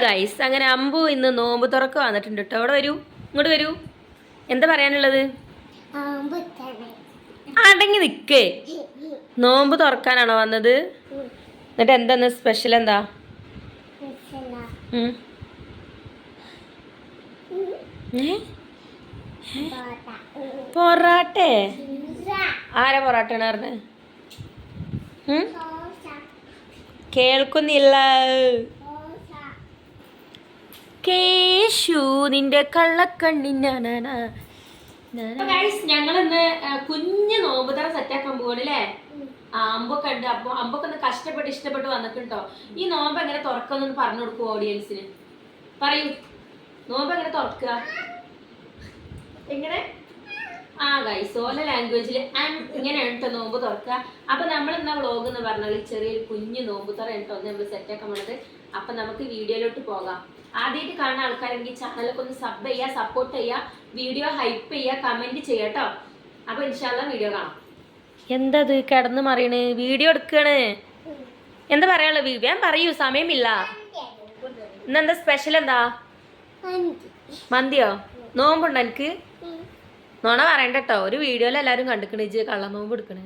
Guys അങ്ങനെ അമ്പു ഇന്ന് നോമ്പ് തുറക്ക വന്നിട്ടുണ്ട് കേട്ടോ. അവിടെ വരൂ, ഇങ്ങോട്ട് വരൂ. എന്താ പറയാനുള്ളത്? അടങ്ങി നിക്കേ. നോമ്പ് തുറക്കാനാണോ വന്നത്? എന്നിട്ട് എന്താ സ്പെഷ്യൽ? എന്താ പൊറാട്ടേ? ആരാ പൊറാട്ടയാണ് പറഞ്ഞത്? കേൾക്കുന്നില്ല. കേശു നിന്റെ കള്ളക്കണ്ണിന്. ഞങ്ങളിന്ന് കുഞ്ഞ് നോമ്പ് തറ സെറ്റാക്കാൻ പോവാണ് അല്ലേ? അമ്പൊക്കെ ഉണ്ട്. അപ്പൊ അമ്പൊക്കെ ഒന്ന് കഷ്ടപ്പെട്ട് ഇഷ്ടപ്പെട്ട് വന്നിട്ടുണ്ടോ? ഈ നോമ്പ് എങ്ങനെ തുറക്കാന്നൊന്ന് പറഞ്ഞു കൊടുക്കും ഓഡിയൻസിന്. പറയൂ, നോമ്പ് എങ്ങനെ തുറക്കുക? എങ്ങനെ? ഗൈസ് ഓല ലാംഗ്വേജിൽ ഇങ്ങനെയാണ് കേട്ടോ നോമ്പ് തുറക്കുക. അപ്പൊ നമ്മൾ എന്നാ വ്ളോഗ് എന്ന് പറഞ്ഞാൽ ചെറിയൊരു കുഞ്ഞു നോമ്പ് തുറ കേട്ടോ നമ്മൾ സെറ്റാക്കാൻ പോണത്. അപ്പൊ നമുക്ക് വീഡിയോയിലോട്ട് പോകാം. ആദ്യമായിട്ട് കാണുന്ന ആൾക്കാരെങ്കിൽ ചാനലൊക്കെ ഒന്ന് സബ് ചെയ്യുക, സപ്പോർട്ട് ചെയ്യുക, വീഡിയോ ഹൈപ്പ് ചെയ്യുക, കമന്റ് ചെയ്യുക കേട്ടോ. അപ്പൊ ഇൻഷാല്ലാ വീഡിയോ കാണാം. എന്താ ഇത് കിടന്ന് മറിയണ്? വീഡിയോ എടുക്കണ്. എന്താ പറയാനുള്ളത്? ഞാൻ പറയൂ, സമയമില്ല. ഇന്നെന്താ സ്പെഷ്യൽ? എന്താ? മന്തിയോ? നോമ്പുണ്ടോ എനിക്ക്? നോണ പറയണ്ട കേട്ടോ. ഒരു വീഡിയോയിൽ എല്ലാവരും കണ്ടിക്കണ ഇജ്ജ് കള്ള നോമ്പ് എടുക്കണേ.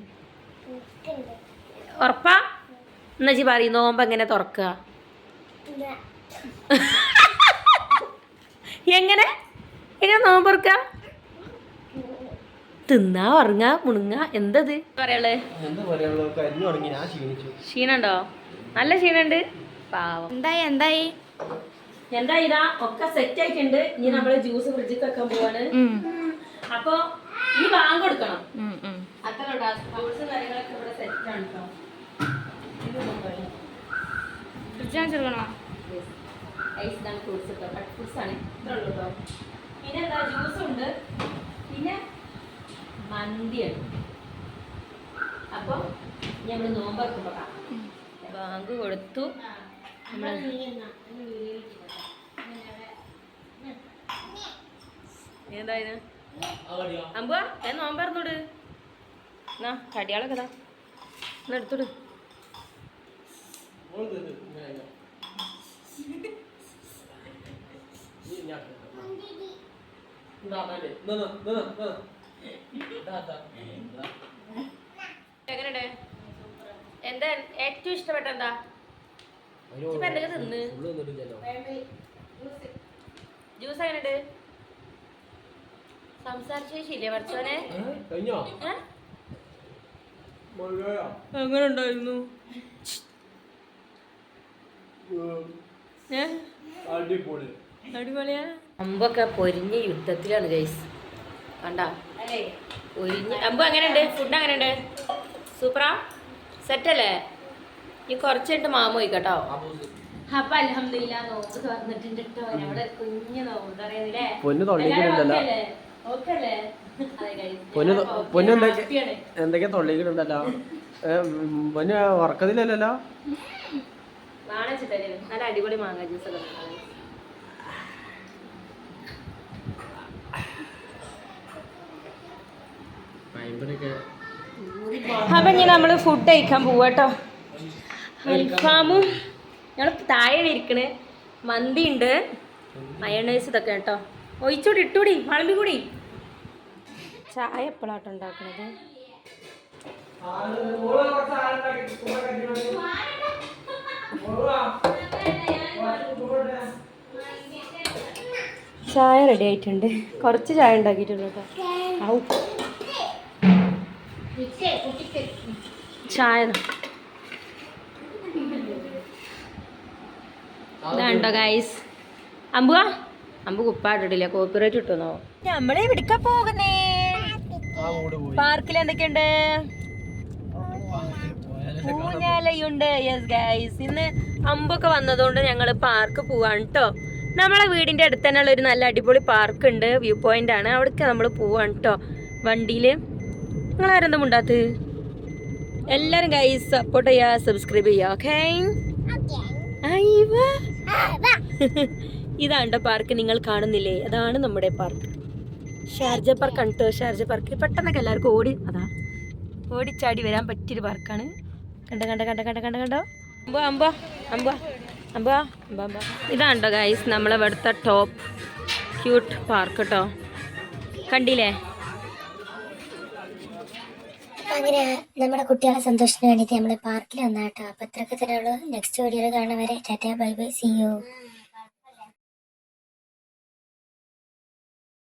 ഉറപ്പാ? എന്നാ ജി പറയും നോമ്പ് എങ്ങനെ തുറക്കുക? എങ്ങനെ നോമ്പ് തുറക്കുക? തിന്നാ ഉറങ്ങാ മുണുങ്ങ. എന്തത് പറയാള്? ക്ഷീണുണ്ടോ? നല്ല ക്ഷീണുണ്ട്. പാവം. എന്തായി ഇതാ ഒക്കെ സെറ്റ് ആയിട്ടുണ്ട്. ഇനി നമ്മള് ജ്യൂസ് ഫ്രിഡ്ജിൽ വെക്കാൻ പോവാണ്. അപ്പൊ ഈ ബാങ്ക് കൊടുക്കണം. അത്ര ഫ്രൂട്ട്സ് കാര്യങ്ങളൊക്കെ ഇവിടെ സെറ്റ് ആണ് കേട്ടോ. ഫ്രൂട്ട്സ് കട്ട് ഫ്രൂട്ട്സ് ആണ്. ഇത്ര ഉള്ളൂ കേട്ടോ. പിന്നെ എന്താ ജ്യൂസ് ഉണ്ട്. പിന്നെ മന്തിയാണ്. അപ്പൊ ഞമ്മള് നോമ്പ് വെക്കുമ്പോ ബാങ്ക് കൊടുത്തു. എന്തായത് അമ്പുവാ? ഞാൻ നോമ്പറന്നോട്. എന്നാ കടിയാളൊക്കെ ഇതാ എന്നാ എടുത്തോട്. എങ്ങനെയുണ്ട്? എന്താ ഏറ്റവും ഇഷ്ടപ്പെട്ട? എന്താ എന്തൊക്കെ തിന്ന്? ജ്യൂസ് എങ്ങനെയുണ്ട്? സംസാരിച്ചില്ലേ പഠിച്ചോനെ? എങ്ങനെ ഉണ്ടായിരുന്നു? അടിപൊളിയാ. അമ്പൊക്കെ പൊരിഞ്ഞ യുദ്ധത്തിലാണ് ഗൈസ്. കണ്ടാ പൊരിഞ്ഞ അമ്പ്. എങ്ങനെയുണ്ട്? ഫുഡ് എങ്ങനെയുണ്ട്? സൂപ്പറാ? സെറ്റല്ലേ? ഈ കുറച്ചായിട്ട് മാമ പോയിക്കട്ടോ. അപ്പൊ അൽഹംദുലില്ലാ നോമ്പ് തുറന്നിട്ടുണ്ട് കേട്ടോ. അവിടെ കുഞ്ഞ് നോമ്പ് അറിയാതില്ലേ? എന്തൊക്കെ തൊള്ളിക്കുന്നുണ്ടല്ലോ. പൊന്ന് ഉറക്കത്തില്ലല്ലോ. നല്ല അടിപൊളി മാങ്ങ ജ്യൂസ് ഒക്കെ. അപ്പൊ ഇനി നമ്മള് ഫുഡ് കഴിക്കാൻ പോവാട്ടോ. അൽഫാമും ഞങ്ങള് താഴെ ഇരിക്കണ്. മന്തി ഉണ്ട്, മയോണൈസ് ഇതൊക്കെ കേട്ടോ. ഒഴിച്ചൂടി ഇട്ടൂടി വളമ്പി കൂടി. ചായ എപ്പോഴാട്ടോ ഉണ്ടാക്കണത്? ചായ റെഡി ആയിട്ടുണ്ട്. കുറച്ച് ചായ ഉണ്ടാക്കിയിട്ടുള്ളൂ കേട്ടോ. ചായ ഇതാണ്ടോ ഗൈസ്. അമ്പു കുപ്പായിട്ടില്ല, കോപ്പിറൈറ്റ് കിട്ടുന്നോ? നമ്മള് എവിടേക്കാ പോകുന്നേ? പാർക്കിൽ എന്തൊക്കെയുണ്ട്? ഊഞ്ഞാലയുണ്ട്. യെസ് ഗൈസ്, ഇന്ന് അമ്പൊക്കെ വന്നതുകൊണ്ട് ഞങ്ങള് പാർക്ക് പോവാണ് കേട്ടോ. നമ്മളെ വീടിന്റെ അടുത്ത് തന്നെയുള്ള ഒരു നല്ല അടിപൊളി പാർക്ക് ഉണ്ട്, വ്യൂ പോയിന്റ് ആണ്. അവിടേക്ക് നമ്മൾ പോവാണ് കേട്ടോ വണ്ടിയില്. നിങ്ങളാരെന്താ മുണ്ടാത്ത്? എല്ലാരും ഗൈസ് സപ്പോർട്ട് ചെയ്യാ, സബ്സ്ക്രൈബ് ചെയ്യാ. ഓക്കേ, ഇതാണ്ടോ പാർക്ക് നിങ്ങൾ കാണുന്നില്ലേ? അതാണ് നമ്മുടെ പാർക്ക്. ഷാർജ പാർക്ക് ആണ് കേട്ടോ. ഷാർജ പാർക്ക് പെട്ടെന്നൊക്കെ എല്ലാവർക്കും ഓടിച്ചാടി വരാൻ പറ്റിയൊരു പാർക്കാണ്. കണ്ടോ? അമ്പോ അമ്പാ ഇതാണ്ടോ ഗൈസ് നമ്മളെ ഇവിടുത്തെ ടോപ്പ് ക്യൂട്ട് പാർക്ക് കേട്ടോ, കണ്ടില്ലേ? അങ്ങനെ നമ്മുടെ കുട്ടികളെ സന്തോഷത്തിന് വേണ്ടിയിട്ട് നമ്മൾ പാർക്കിൽ വന്നാട്ടോ. അപ്പോൾ ഇത്രയൊക്കെ തന്നെയുള്ളൂ. നെക്സ്റ്റ് വീഡിയോയിൽ കാണുന്നവരെ tata bye bye, see U.